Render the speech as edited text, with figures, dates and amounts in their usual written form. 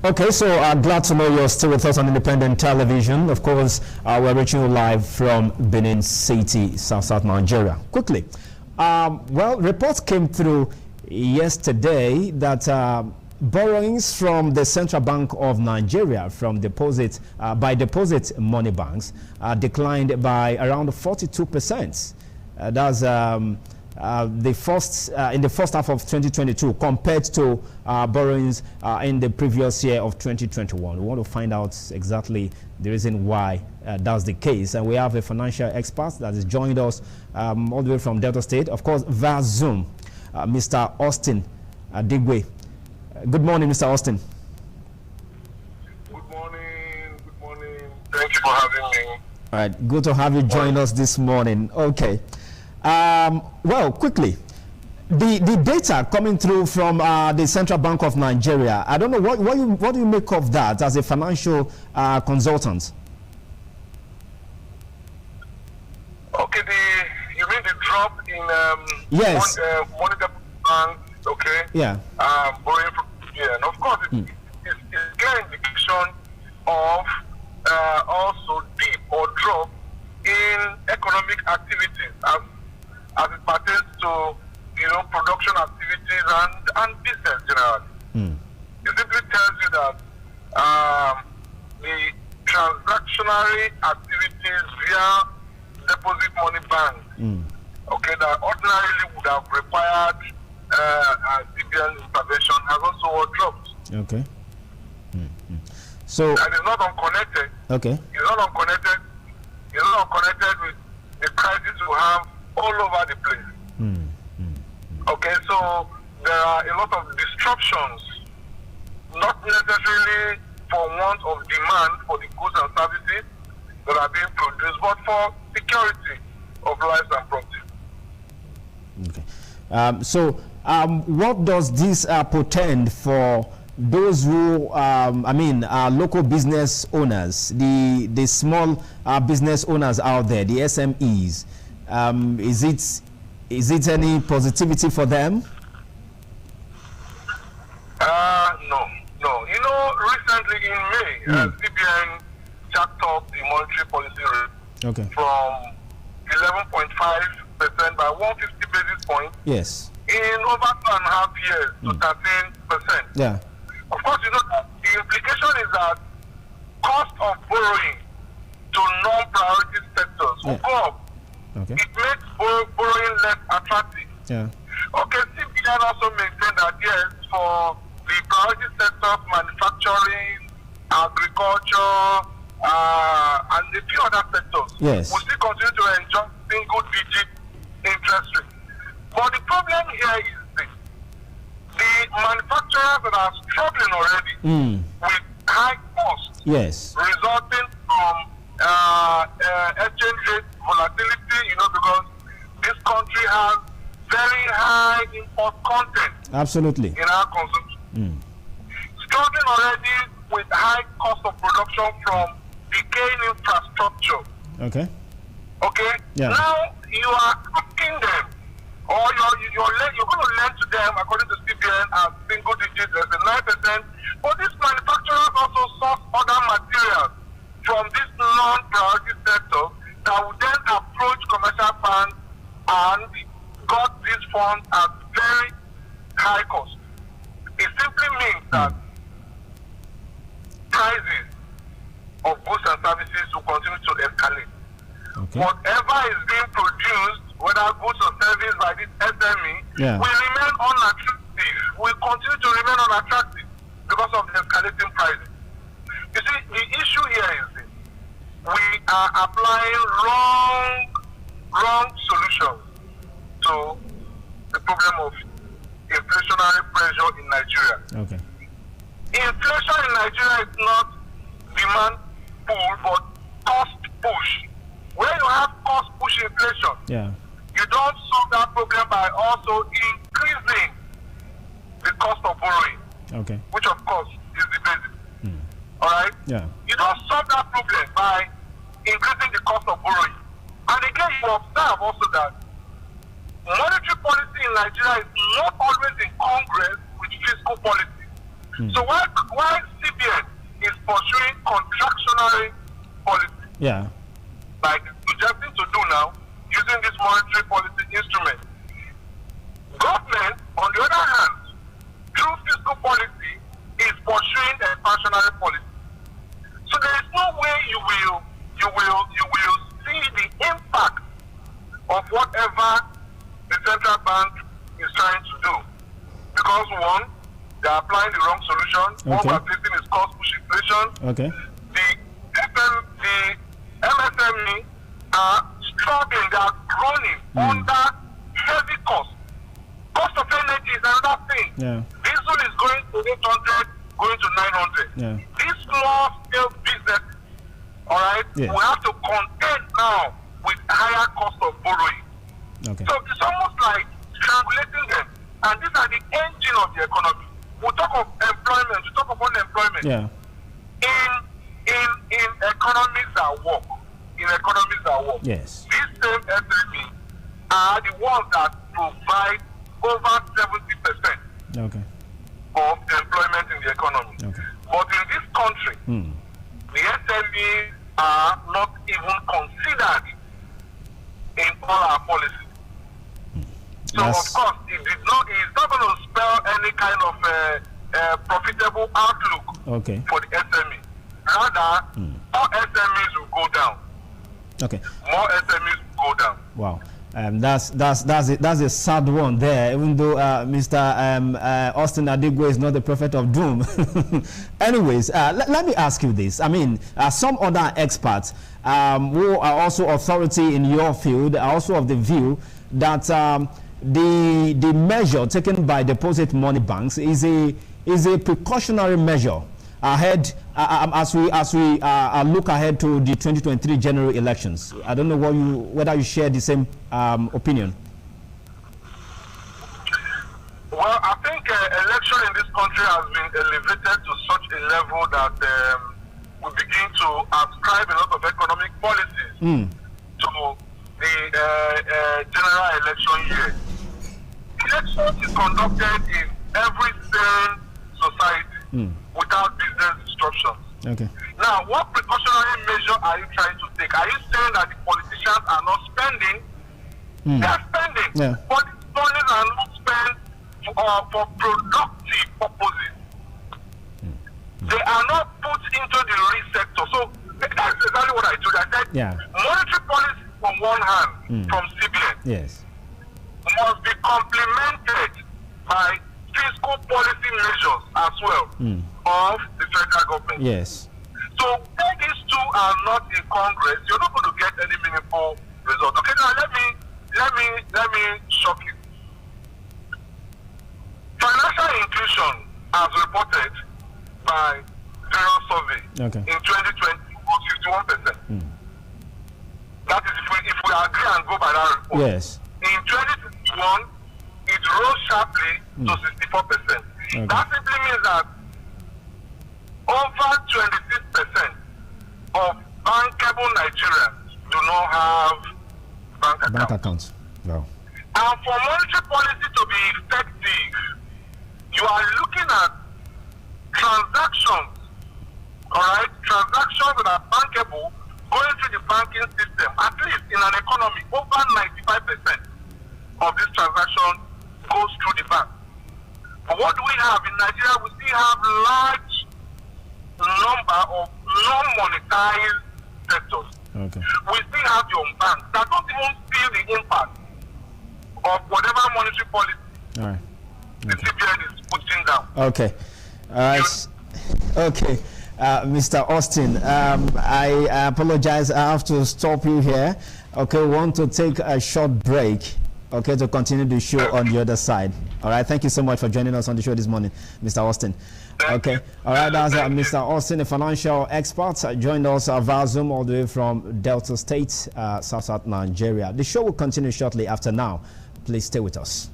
Okay, so glad to know you're still with us on Independent Television. Of course, we're reaching you live from Benin City, South Nigeria. Quickly, well, reports came through yesterday that borrowings from the Central Bank of Nigeria from deposit deposit money banks declined by around 42%. That's in the first half of 2022 compared to borrowings in the previous year of 2021. We want to find out exactly the reason why that's the case, and we have a financial expert that has joined us all the way from Delta State, of course, via Zoom, Mr. Austin Adigwe. Good morning, Mr. Austin. Good morning. Good morning. Thank you for having me. All right, good to have you join us this morning. Okay. Well, quickly, the data coming through from the Central Bank of Nigeria, I don't know, what do you make of that as a financial consultant? Okay, you mean the drop in yes. monetary bank, okay? Yeah. Borrowing from CBN. Of course, it's a clear indication of also dip or drop in economic activities as it pertains to, production activities and business generally. It simply tells you that the transactionary activities via deposit money banks, okay, that ordinarily would have required CBN intervention has also dropped. Okay. So, and it's not unconnected. Okay. It's not unconnected. It's not unconnected with the crisis we have all over the place. Okay, so there are a lot of disruptions, not necessarily for want of demand for the goods and services that are being produced, but for security of lives and property. Okay. So what does this portend for those who, local business owners, the small business owners out there, the SMEs? Is it any positivity for them? No. Recently in May, CBN jacked up the monetary policy rate from 11.5% by 150 basis points. Yes. In over 2.5 years to 13%. Yeah. Of course, the implication is that cost of borrowing to non-priority sectors will go up. Okay. It makes borrowing less attractive. Yeah. Okay, CBN also maintained that yes, for the priority sectors, manufacturing, agriculture, and a few other sectors, yes, we still continue to enjoy single-digit interest rates. But the problem here is this: the manufacturers that are struggling already with high costs, yes, resulting from exchange rate volatility, because this country has very high import content. Absolutely. In our consumption. Struggling already with high cost of production from decaying infrastructure. Okay. Okay? Yeah. Now you are asking them, or you're going to lend to them, according to CBN, at single digits, there's a 9%. But these manufacturers also source other materials from this non-priority sector that would then approach commercial banks and got these funds at very high cost. It simply means that prices of goods and services will continue to escalate. Okay. Whatever is being produced, whether goods or service by this SME, will remain unattractive, will continue to remain unattractive because of the escalating prices. You see, the issue here is this: we are applying wrong solutions to the problem of inflationary pressure in Nigeria. Okay. Inflation in Nigeria is not demand pull, but cost push. Where you have cost push inflation, you don't solve that problem by also increasing the cost of borrowing, which of course is the basic. All right? Yeah. You don't solve that problem by increasing the cost of borrowing. And again, you observe also that monetary policy in Nigeria is not always in Congress with fiscal policy. So why CBN pursuing contractionary policy. Yeah. Like suggesting to do now, using this monetary policy instrument. Government, on the other hand, through fiscal policy, is pursuing expansionary policy. So there is no way you will see the impact of whatever the central bank is trying to do. Because one, they are applying the wrong solution. What we are facing is cost push inflation. Okay. The MSME are struggling, they are groaning under heavy cost. Cost of energy is another thing. Yeah. Diesel is going to 800, going to 900. Yeah. This small scale business, all right, Yes. we have to contend now with higher cost of borrowing. Okay. So it's almost like strangulating them. And these are the engine of the economy. We talk of employment, we talk of unemployment. Yeah. In economies that work. In economies that work. Yes. These same SMEs are the ones that provide over 70% Okay. of employment in the economy. Okay. But in this country, the SMEs are not even considered in all our policies. So Yes. of course, it's not going to spell any kind of profitable outlook Okay. for the SME. Rather, all SMEs will go down. Okay. More SMEs will go down. Wow. That's a sad one there, even though Mr. Austin Adigwe is not the prophet of doom. Anyways, let me ask you this. I mean, some other experts who are also authority in your field are also of the view that the measure taken by deposit money banks is a precautionary measure ahead as we look ahead to the 2023 general elections. I don't know whether you share the same opinion. Well, I think election in this country has been elevated to such a level that we begin to ascribe a lot of economic policies to the general election year. Election is conducted in every sane society without business disruptions. Okay. Now, what precautionary measure are you trying to take? Are you saying that the politicians are not spending? They are spending. Yeah. But these monies are not spent for productive purposes. They are not put into the real sector. So that's exactly what I told you. I said monetary policy from one hand from CBN Yes. must be complemented by fiscal policy measures as well of the federal government. Yes. So when these two are not in Congress, you're not going to get any meaningful result. Okay, now let me shock you. Financial inclusion, as reported by Zero Survey in 2020, was 51%. That is if we agree and go by that report. Yes. In 2021, it rose sharply to 64%. That simply means that over 26% of bankable Nigerians do not have bank accounts. Wow. And for monetary policy to be effective, you are looking at transactions, all right? Transactions that are bankable going through the banking system. At least in an economy, over 95% of this transaction goes through the bank. But what do we have in Nigeria? We still have large number of non-monetized sectors. Okay. We still have your banks that don't even feel the impact of whatever monetary policy the CBN is putting down. Okay. All right. Okay. Mr. Austin, I apologize. I have to stop you here. Okay, we want to take a short break. Okay, to continue the show on the other side. All right, thank you so much for joining us on the show this morning, Mr. Austin. Okay, all right, that's Mr. Austin, a financial expert, joined us via Zoom all the way from Delta State, South Nigeria. The show will continue shortly after now. Please stay with us.